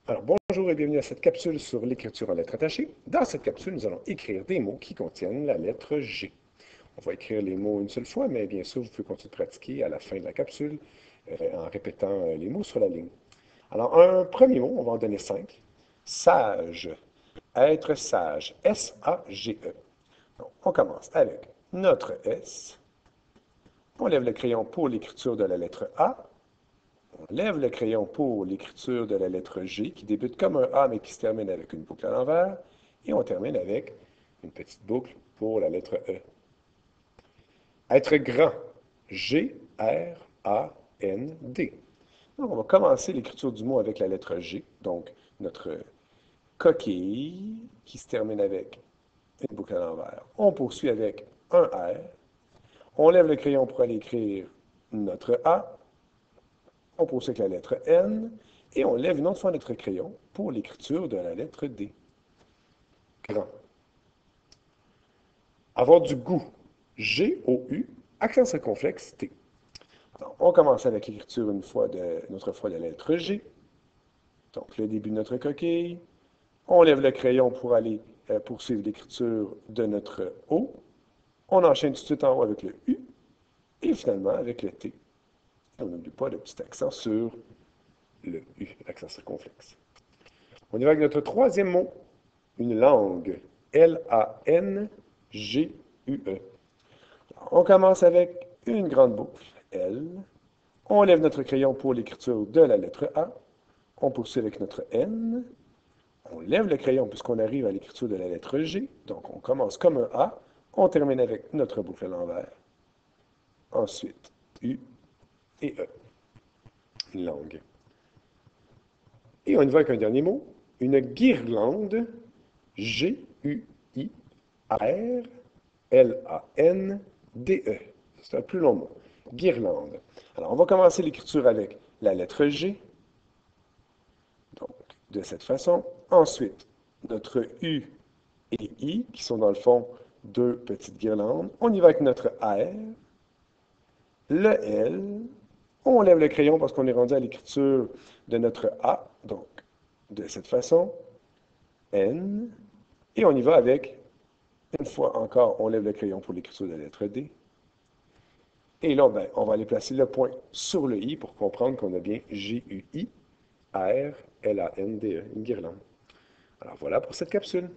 Alors, bonjour et bienvenue à cette capsule sur l'écriture en lettres attachées. Dans cette capsule, nous allons écrire des mots qui contiennent la lettre G. On va écrire les mots une seule fois, mais bien sûr, vous pouvez continuer de pratiquer à la fin de la capsule en répétant les mots sur la ligne. Alors, un premier mot, on va en donner 5. Sage. Être sage. S-A-G-E. Donc, on commence avec notre S. On lève le crayon pour l'écriture de la lettre A. On lève le crayon pour l'écriture de la lettre G, qui débute comme un A, mais qui se termine avec une boucle à l'envers. Et on termine avec une petite boucle pour la lettre E. Être grand. G-R-A-N-D. Donc, on va commencer l'écriture du mot avec la lettre G. Donc, notre coquille, qui se termine avec une boucle à l'envers. On poursuit avec un R. On lève le crayon pour aller écrire notre A. On poursuit avec la lettre N et on lève une autre fois notre crayon pour l'écriture de la lettre D. Grand. Avoir du goût. G-O-U, accent circonflexe T. Donc, on commence avec l'écriture une fois de la lettre G. Donc, le début de notre coquille. On lève le crayon pour aller poursuivre l'écriture de notre O. On enchaîne tout de suite en haut avec le U et finalement avec le T. On n'oublie pas le petit accent sur le U, l'accent circonflexe. On y va avec notre troisième mot, une langue. L-A-N-G-U-E. On commence avec une grande boucle, L. On lève notre crayon pour l'écriture de la lettre A. On poursuit avec notre N. On lève le crayon puisqu'on arrive à l'écriture de la lettre G. Donc, on commence comme un A. On termine avec notre boucle à l'envers. Ensuite, U et E. Une langue. Et on y va avec un dernier mot, une guirlande. G-U-I-R-L-A-N-D-E. C'est un plus long mot. Guirlande. Alors, on va commencer l'écriture avec la lettre G. Donc, de cette façon. Ensuite, notre U et I, qui sont dans le fond deux petites guirlandes. On y va avec notre R, le L. On lève le crayon parce qu'on est rendu à l'écriture de notre A. Donc, de cette façon. N. Et on y va avec, une fois encore, on lève le crayon pour l'écriture de la lettre D. Et là, ben, on va aller placer le point sur le I pour comprendre qu'on a bien G-U-I-R-L-A-N-D-E, une guirlande. Alors voilà pour cette capsule.